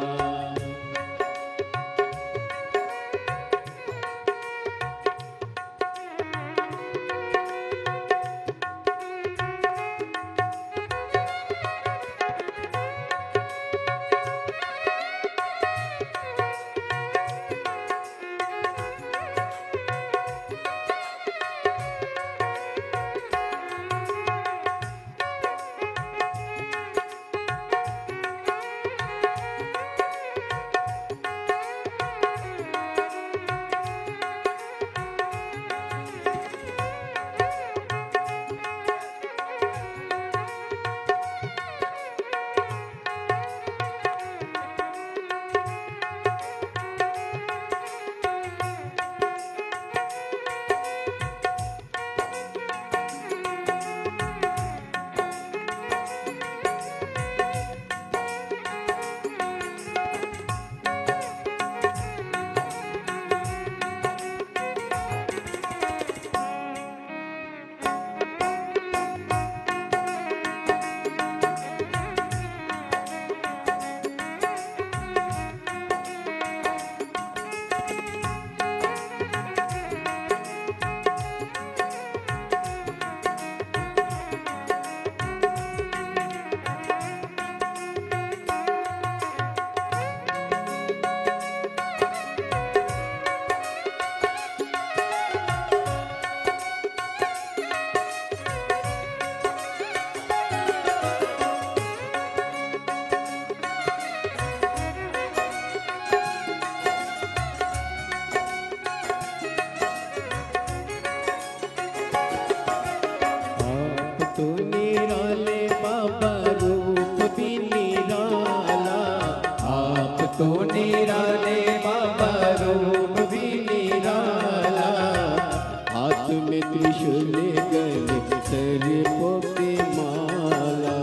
त्रिशूल गले सर्पों की माला,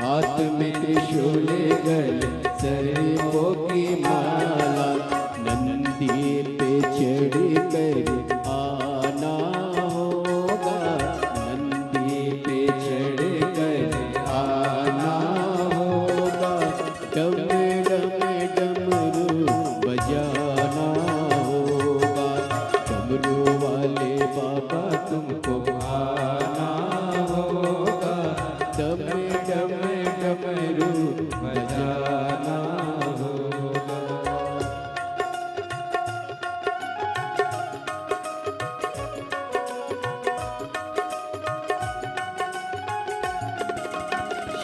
हाथ में त्रिशूल गले सर्पों की माला, नंदी पे चढ़ कर आना होगा, नंदी पे चढ़ कर आना होगा, डम डम डमरू बजाना होगा, डमरू वाले बाबा तुमको आना होगा, डम डम डमरू बजाना होगा।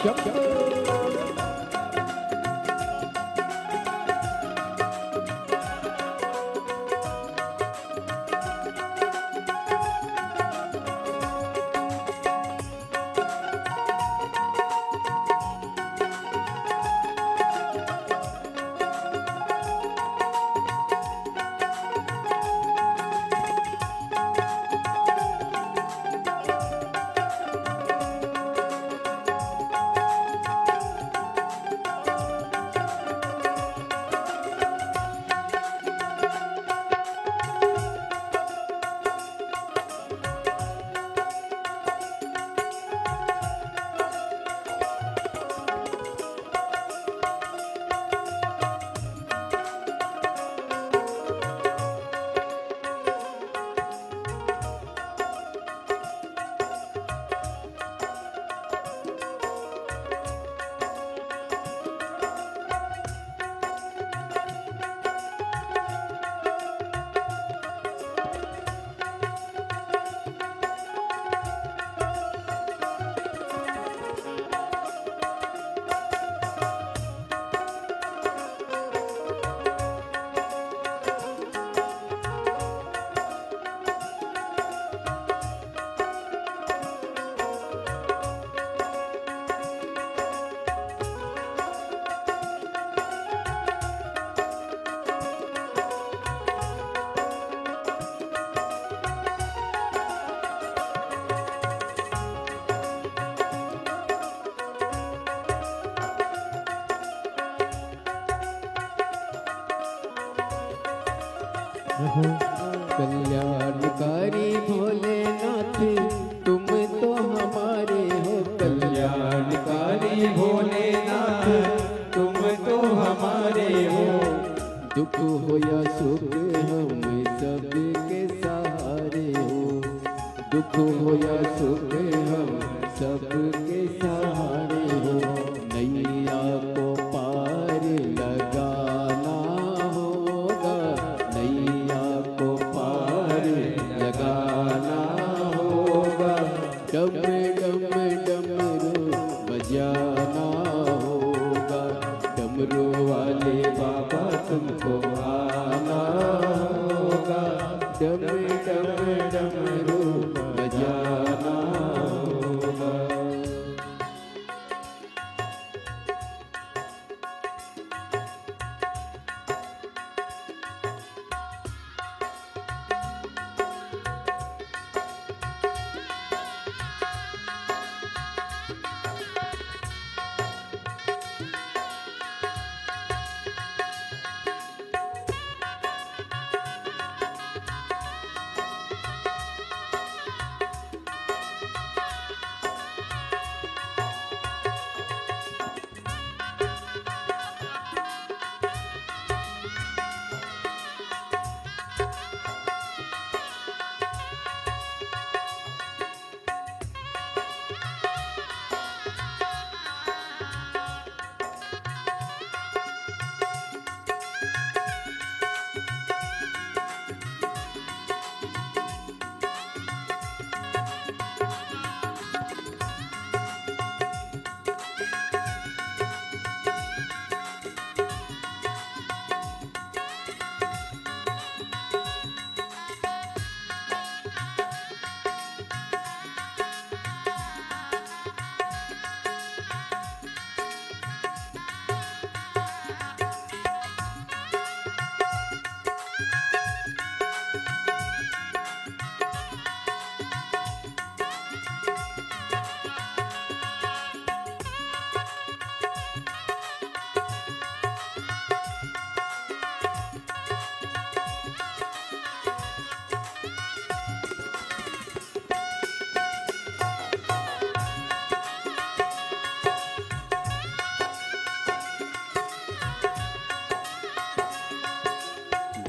शंभो कल्याणकारी भोलेनाथ तुम तो हमारे हो, कल्याणकारी भोलेनाथ तुम तो हमारे हो, दुख हो या सुख हम सबके सहारे हो, दुख हो या सुख हम सबके सहारे हो, नैया को पार लगाना होगा, नैया को पार लगाना होगा, डम डम डमरू बजाना होगा, डमरू वाले बाबा तुमको आना होगा, डम डम डमरू बजाना होगा।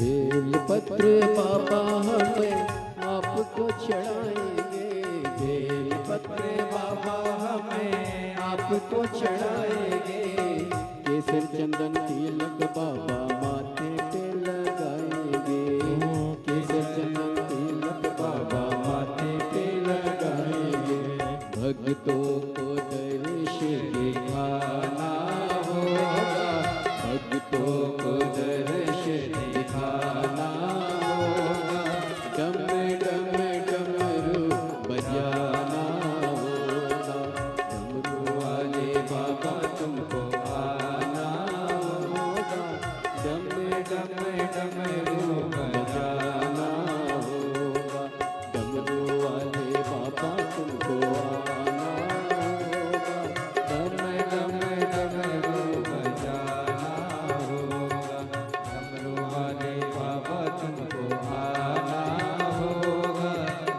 बेलपत्र बाबा हमें आपको चढ़ाएंगे, बेलपत्र बाबा हमें आपको चढ़ाएंगे। केसर चंदन तिलक बाबा माथे पे लगाएंगे, केसर चंदन तिलक बाबा माथे पे लगाएंगे। भक्तों को दर्श दिखाना होगा, भक्तों को दर्श दिखाना होगा। डम डम डमरू बजाना होगा, डमरू वाले बाबा तुमको आना होगा। डम डम डमरू बजाना होगा, डमरू वाले बाबा तुमको आना होगा। डम डम डमरू बजाना होगा, डमरू वाले बाबा तुमको आना होगा।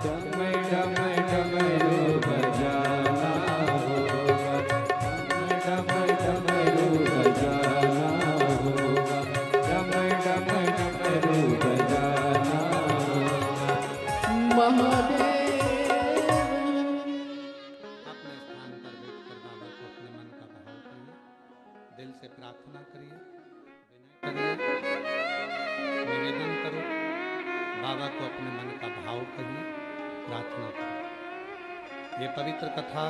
डम डम डमरू बजाना होगा, डम डमरू बजाना होगा, डम डम डमरू बजाना होगा। महादेव अपने स्थान पर बैठकर बाबा को अपने मन का भाव करिए, दिल से प्रार्थना करिए, विनय करिए, निवेदन करो। बाबा को अपने मन का भाव करिए, प्रार्थना करो। ये पवित्र कथा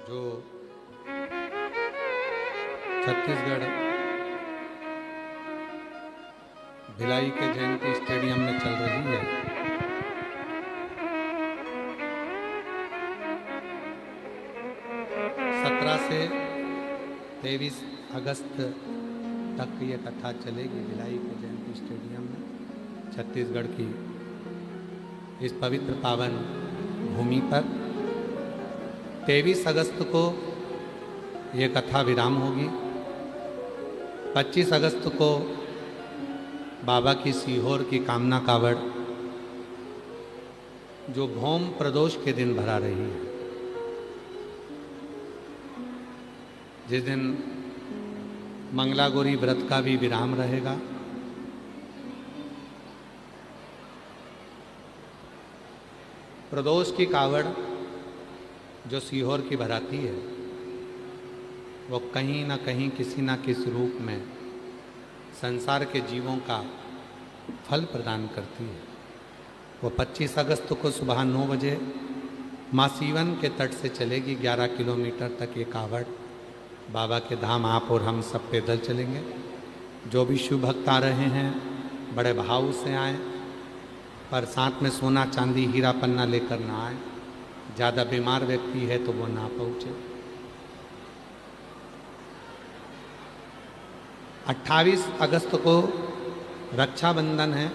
जो छत्तीसगढ़ भिलाई के जयंती स्टेडियम में चल रही है, से 23 अगस्त तक ये कथा चलेगी भिलाई के जयंती स्टेडियम में, छत्तीसगढ़ की इस पवित्र पावन भूमि पर। 23 अगस्त को ये कथा विराम होगी। 25 अगस्त को बाबा की सीहोर की कामना कावड़ जो भौम प्रदोष के दिन भरा रही है, जिस दिन मंगलागौरी व्रत का भी विराम रहेगा। प्रदोष की कावड़ जो सीहोर की भराती है, वो कहीं ना कहीं किसी ना किस रूप में संसार के जीवों का फल प्रदान करती है। वो 25 अगस्त को सुबह 9 बजे माँ सीवन के तट से चलेगी। 11 किलोमीटर तक ये कावड़ बाबा के धाम आप और हम सब पैदल चलेंगे। जो भी शिव भक्त आ रहे हैं बड़े भाव से आए, पर साथ में सोना चांदी हीरा पन्ना लेकर ना आए। ज़्यादा बीमार व्यक्ति है तो वो ना पहुँचे। 28 अगस्त को रक्षाबंधन है।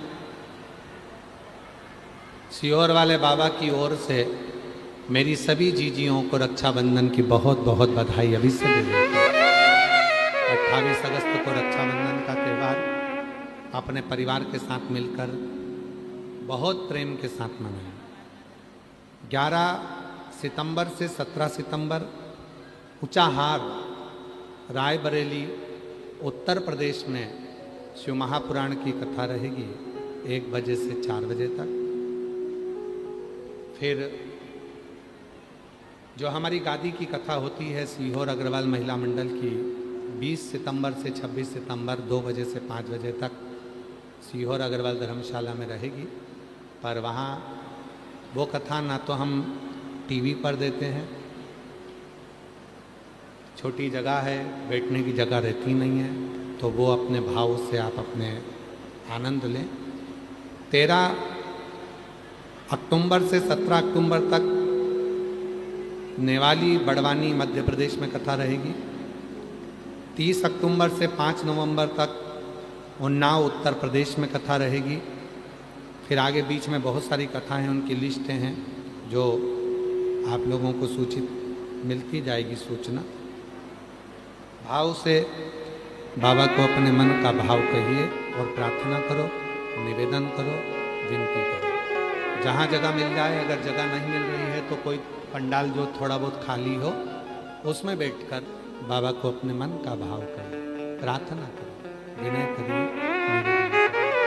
सीहोर वाले बाबा की ओर से मेरी सभी जीजियों को रक्षाबंधन की बहुत बहुत बधाई अभी से दे देती हूं। 28 अगस्त को रक्षाबंधन का त्यौहार अपने परिवार के साथ मिलकर बहुत प्रेम के साथ मनाएं। 11 सितंबर से 17 सितंबर ऊंचाहार रायबरेली उत्तर प्रदेश में शिव महापुराण की कथा रहेगी 1 बजे से 4 बजे तक। फिर जो हमारी गादी की कथा होती है सीहोर अग्रवाल महिला मंडल की 20 सितंबर से 26 सितंबर 2 बजे से 5 बजे तक सीहोर अग्रवाल धर्मशाला में रहेगी। पर वहाँ वो कथा ना तो हम टीवी पर देते हैं, छोटी जगह है, बैठने की जगह रहती नहीं है, तो वो अपने भाव से आप अपने आनंद लें। 13 अक्टूबर से 17 अक्टूबर तक नेवाली बड़वानी मध्य प्रदेश में कथा रहेगी। 30 अक्टूबर से 5 नवंबर तक उन्नाव उत्तर प्रदेश में कथा रहेगी। फिर आगे बीच में बहुत सारी कथाएं, उनकी लिस्टें हैं जो आप लोगों को सूचित मिलती जाएगी सूचना। भाव से बाबा को अपने मन का भाव कहिए और प्रार्थना करो, निवेदन करो, विनती करो। जहाँ जगह मिल जाए, अगर जगह नहीं मिल रही है तो कोई पंडाल जो थोड़ा बहुत खाली हो उसमें बैठकर बाबा को अपने मन का भाव करिए, प्रार्थना करिए, विनय करिए, निवेदन करिए।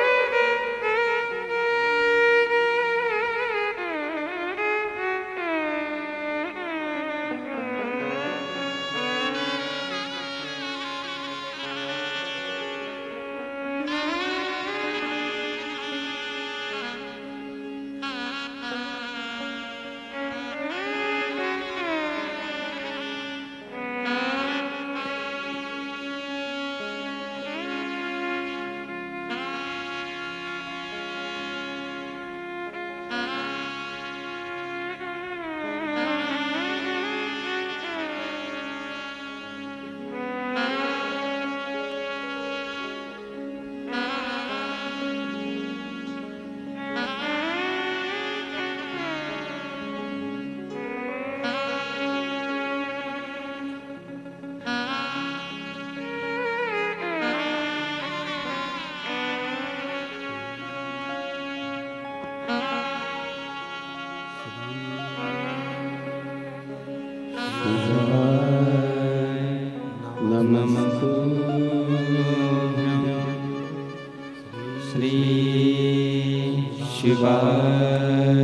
शिवाय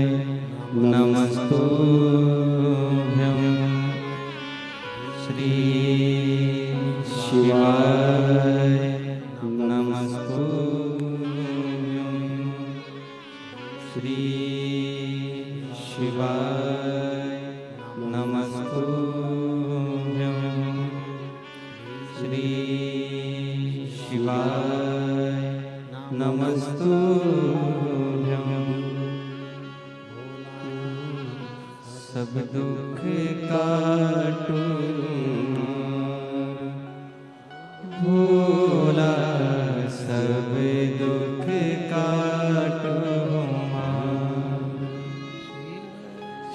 नमस्तुभ्यं श्री शिवाय नमस्तुभ्यं श्री शिवाय नमस्तुभ्यं श्री शिवाय नमस्तुभ्यं सब दुख काटू भोला सब दुख काटू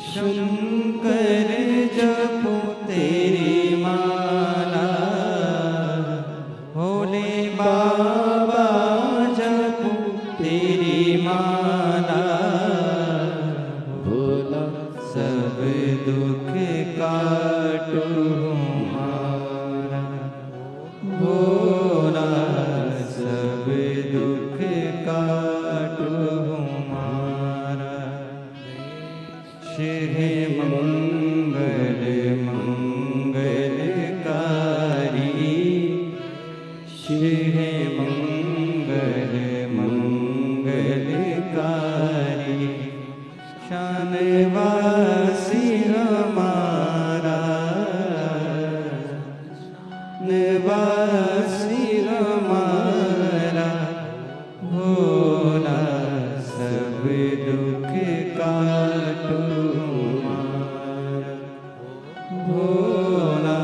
शंकर जपो तेरी माला भोले बाबा जपो तेरी माला भोला सब दुख काटू हमारा भोला सब दुख काटू हमारा शिव मंगल मंगलकारी शिव मंगल मंगलकारी शानवासी हमारा निवासी हमारा भोला सब दुख काटू हमारा भोला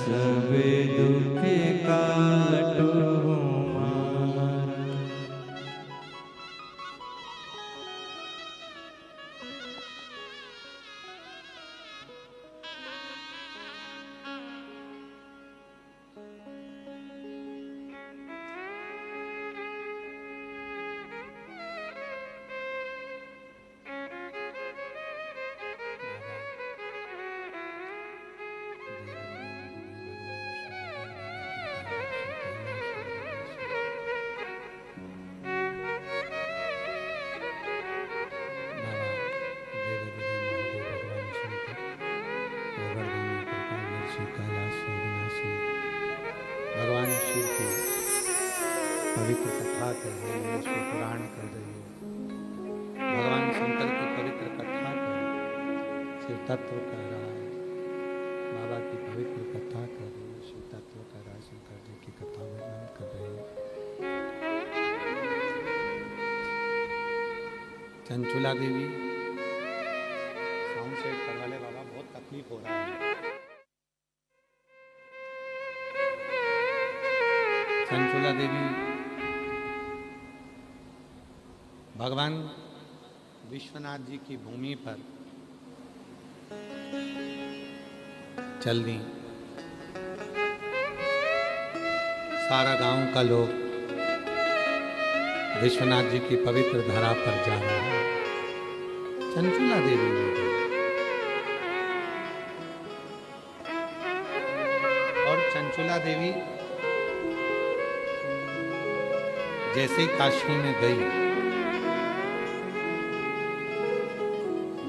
सब दुख काटू हमारा भगवान शिव की पवित्र कथा कर रही है, शिव पुराण कर रही है, भगवान शंकर की पवित्र कथा कर रही है, शिव तत्व कह रहा है, बाबा की पवित्र कथा कर रही है, शिव तत्व कह रहा है, शंकर जी की कथा वर्णन कर रही है। चंचुला देवी साउंड सेट करवा ले बाबा, बहुत तकलीफ हो रहा है। चंचुला देवी भगवान विश्वनाथ जी की भूमि पर चल दी। सारा गांव का लोग विश्वनाथ जी की पवित्र धरा पर जा रहा है। चंचुला देवी हो गई और चंचुला देवी जैसे ही काशी में गई,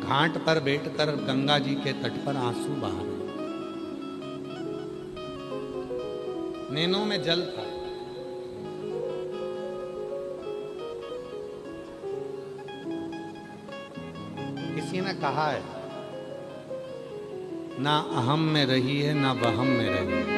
घाट पर बैठकर गंगा जी के तट पर आंसू बहा रहे। नैनों में जल था। किसी ने कहा है, ना अहम में रही है ना वहम में रही है।